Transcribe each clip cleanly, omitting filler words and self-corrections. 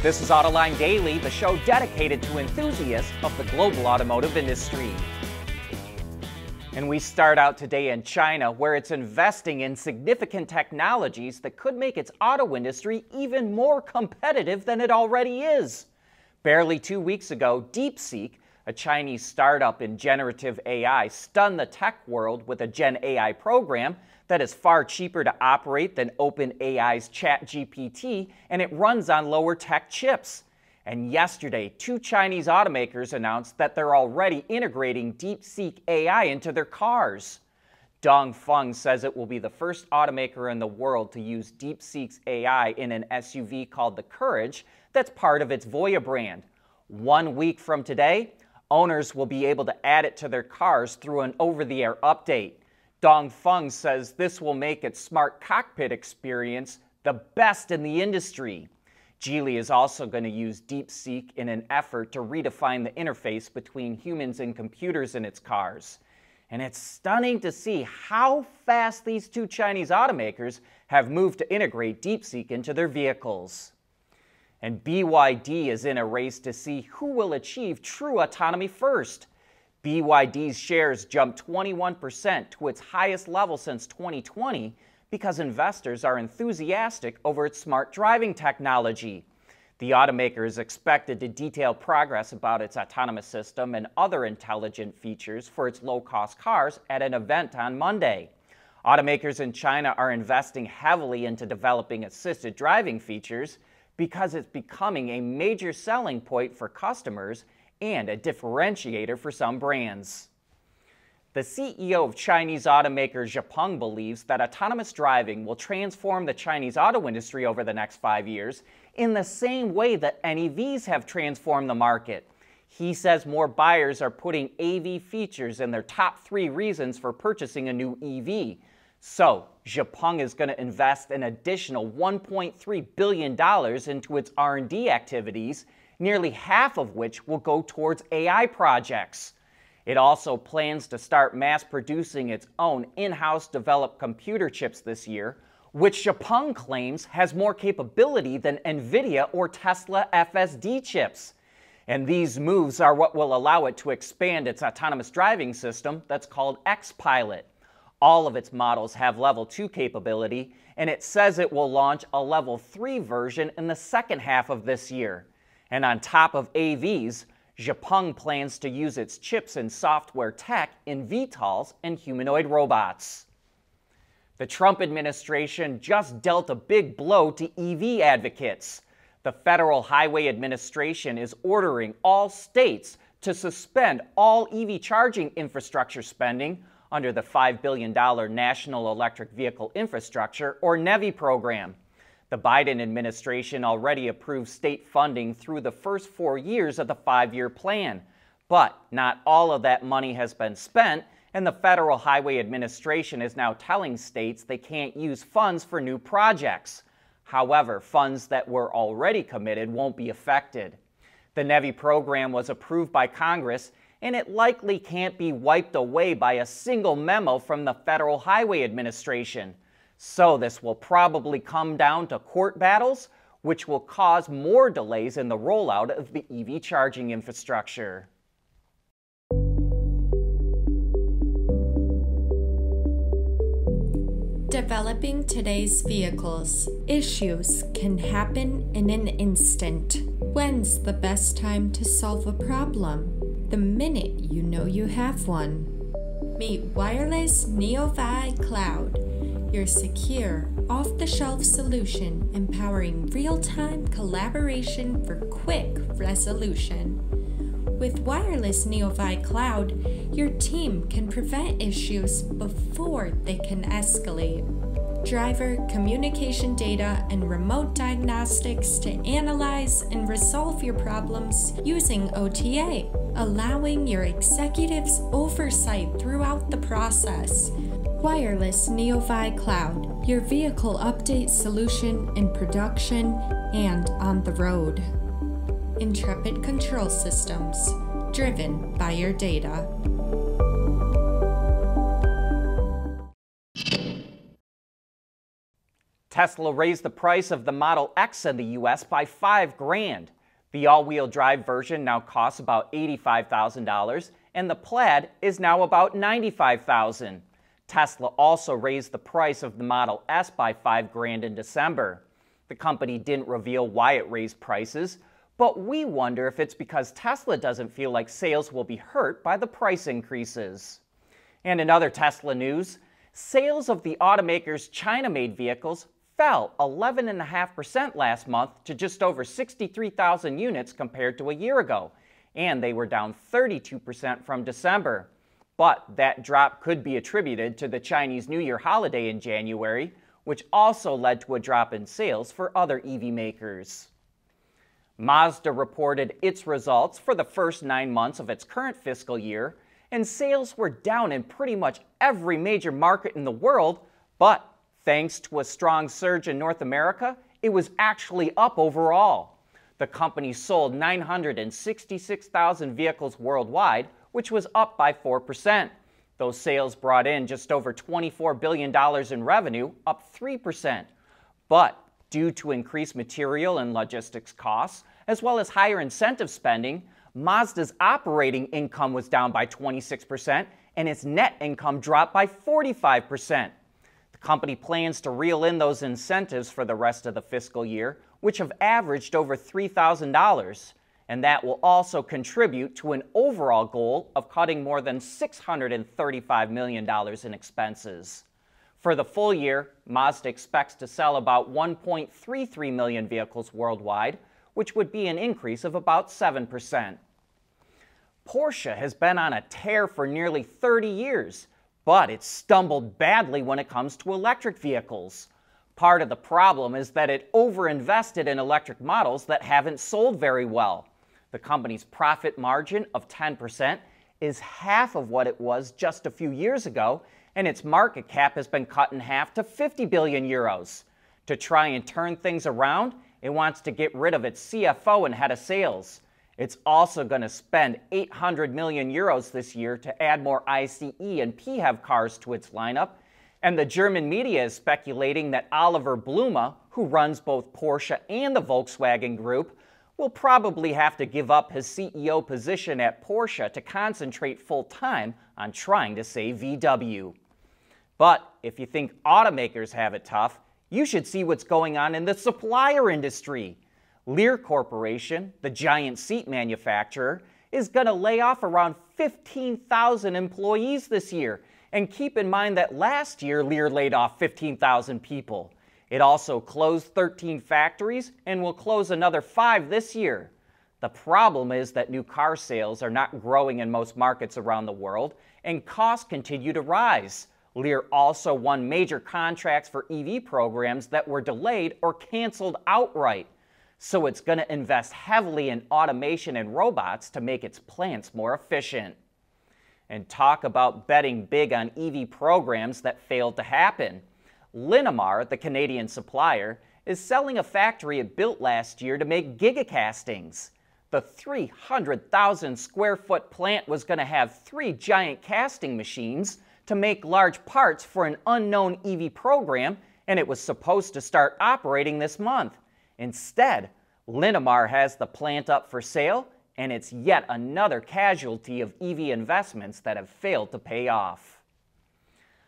This is Autoline Daily, the show dedicated to enthusiasts of the global automotive industry. And we start out today in China, where it's investing in significant technologies that could make its auto industry even more competitive than it already is. Barely 2 weeks ago, DeepSeek, a Chinese startup in generative AI, stunned the tech world with a Gen AI program that is far cheaper to operate than OpenAI's ChatGPT, and it runs on lower tech chips. And yesterday, 2 Chinese automakers announced that they're already integrating DeepSeek AI into their cars. Dongfeng says it will be the first automaker in the world to use DeepSeek's AI in an SUV called the Courage that's part of its Voya brand. 1 week from today, owners will be able to add it to their cars through an over-the-air update. Dongfeng says this will make its smart cockpit experience the best in the industry. Geely is also going to use DeepSeek in an effort to redefine the interface between humans and computers in its cars. And it's stunning to see how fast these 2 Chinese automakers have moved to integrate DeepSeek into their vehicles. And BYD is in a race to see who will achieve true autonomy first. BYD's shares jumped 21% to its highest level since 2020 because investors are enthusiastic over its smart driving technology. The automaker is expected to detail progress about its autonomous system and other intelligent features for its low-cost cars at an event on Monday. Automakers in China are investing heavily into developing assisted driving features because it's becoming a major selling point for customers and a differentiator for some brands. The CEO of Chinese automaker Xpeng believes that autonomous driving will transform the Chinese auto industry over the next 5 years in the same way that NEVs have transformed the market. He says more buyers are putting AV features in their top 3 reasons for purchasing a new EV. So, Xpeng is going to invest an additional $1.3 billion into its R&D activities, nearly half of which will go towards AI projects. It also plans to start mass producing its own in-house developed computer chips this year, which Xpeng claims has more capability than NVIDIA or Tesla FSD chips. And these moves are what will allow it to expand its autonomous driving system that's called XPilot. All of its models have level 2 capability, and it says it will launch a level 3 version in the second half of this year. And on top of AVs, Xpeng plans to use its chips and software tech in VTOLs and humanoid robots. The Trump administration just dealt a big blow to EV advocates. The Federal Highway Administration is ordering all states to suspend all EV charging infrastructure spending under the $5 billion National Electric Vehicle Infrastructure, or NEVI program. The Biden administration already approved state funding through the first 4 years of the 5-year plan. But not all of that money has been spent, and the Federal Highway Administration is now telling states they can't use funds for new projects. However, funds that were already committed won't be affected. The NEVI program was approved by Congress, and it likely can't be wiped away by a single memo from the Federal Highway Administration. So this will probably come down to court battles, which will cause more delays in the rollout of the EV charging infrastructure. Developing today's vehicles. Issues can happen in an instant. When's the best time to solve a problem? The minute you know you have one. Meet wireless NEVI Cloud, your secure, off-the-shelf solution empowering real-time collaboration for quick resolution. With wireless NEVI Cloud, your team can prevent issues before they can escalate. Driver communication data and remote diagnostics to analyze and resolve your problems using OTA, allowing your executives oversight throughout the process. Wireless NEVI Cloud, your vehicle update solution in production and on the road. Intrepid Control Systems, driven by your data. Tesla raised the price of the Model X in the US by $5,000. The all-wheel drive version now costs about $85,000, and the Plaid is now about $95,000. Tesla also raised the price of the Model S by $5,000 in December. The company didn't reveal why it raised prices, but we wonder if it's because Tesla doesn't feel like sales will be hurt by the price increases. And in other Tesla news, sales of the automaker's China-made vehicles fell 11.5% last month to just over 63,000 units compared to a year ago, and they were down 32% from December. But that drop could be attributed to the Chinese New Year holiday in January, which also led to a drop in sales for other EV makers. Mazda reported its results for the first 9 months of its current fiscal year, and sales were down in pretty much every major market in the world, but thanks to a strong surge in North America, it was actually up overall. The company sold 966,000 vehicles worldwide, which was up by 4%. Those sales brought in just over $24 billion in revenue, up 3%. But due to increased material and logistics costs, as well as higher incentive spending, Mazda's operating income was down by 26%, and its net income dropped by 45%. The company plans to reel in those incentives for the rest of the fiscal year, which have averaged over $3,000, and that will also contribute to an overall goal of cutting more than $635 million in expenses. For the full year, Mazda expects to sell about 1.33 million vehicles worldwide, which would be an increase of about 7%. Porsche has been on a tear for nearly 30 years, but it's stumbled badly when it comes to electric vehicles. Part of the problem is that it overinvested in electric models that haven't sold very well. The company's profit margin of 10% is half of what it was just a few years ago, and its market cap has been cut in half to 50 billion euros. To try and turn things around, it wants to get rid of its CFO and head of sales. It's also going to spend 800 million euros this year to add more ICE and PHEV cars to its lineup, and the German media is speculating that Oliver Blume, who runs both Porsche and the Volkswagen Group, will probably have to give up his CEO position at Porsche to concentrate full-time on trying to save VW. But if you think automakers have it tough, you should see what's going on in the supplier industry. Lear Corporation, the giant seat manufacturer, is going to lay off around 15,000 employees this year. And keep in mind that last year Lear laid off 15,000 people. It also closed 13 factories and will close another 5 this year. The problem is that new car sales are not growing in most markets around the world, and costs continue to rise. Lear also won major contracts for EV programs that were delayed or canceled outright. So it's going to invest heavily in automation and robots to make its plants more efficient. And talk about betting big on EV programs that failed to happen. Linamar, the Canadian supplier, is selling a factory it built last year to make gigacastings. The 300,000 square foot plant was going to have 3 giant casting machines to make large parts for an unknown EV program, and it was supposed to start operating this month. Instead, Linamar has the plant up for sale, and it's yet another casualty of EV investments that have failed to pay off.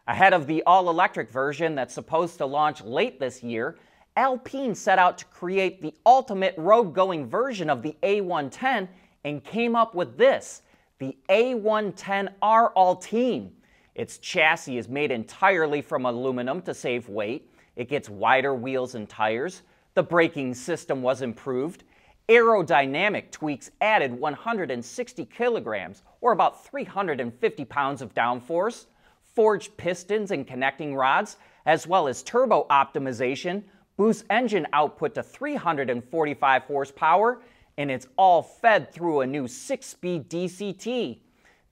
Ahead of the all-electric version that's supposed to launch late this year, Alpine set out to create the ultimate road-going version of the A110 and came up with this, the A110R Autoline. Its chassis is made entirely from aluminum to save weight. It gets wider wheels and tires. The braking system was improved. Aerodynamic tweaks added 160 kilograms, or about 350 pounds of downforce. Forged pistons and connecting rods, as well as turbo optimization, boosts engine output to 345 horsepower, and it's all fed through a new 6-speed DCT.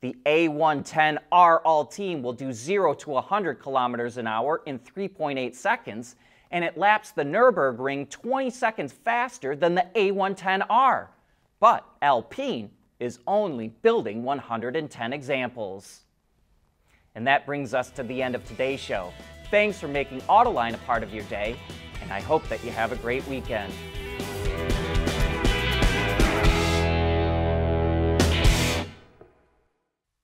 The A110R Autoline will do 0 to 100 kilometers an hour in 3.8 seconds, and it laps the Nürburgring 20 seconds faster than the A110R. But Alpine is only building 110 examples. And that brings us to the end of today's show. Thanks for making Autoline a part of your day, and I hope that you have a great weekend.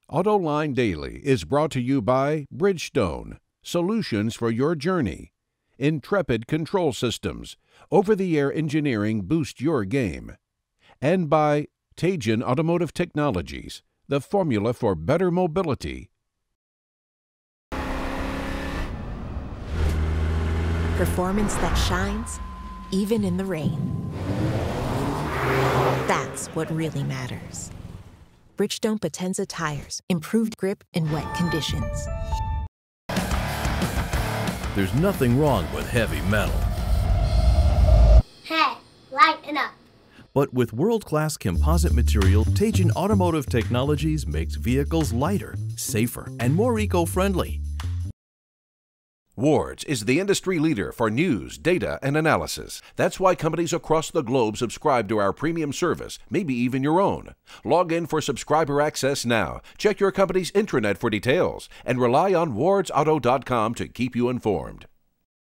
Autoline Daily is brought to you by Bridgestone, solutions for your journey. Intrepid Control Systems, over-the-air engineering boost your game. And by Teijin Automotive Technologies, the formula for better mobility. Performance that shines, even in the rain. That's what really matters. Bridgestone Potenza tires, improved grip in wet conditions. There's nothing wrong with heavy metal. Hey, lighten up. But with world-class composite material, Teijin Automotive Technologies makes vehicles lighter, safer, and more eco-friendly. Wards is the industry leader for news, data, and analysis. That's why companies across the globe subscribe to our premium service, maybe even your own. Log in for subscriber access now. Check your company's intranet for details, and rely on wardsauto.com to keep you informed.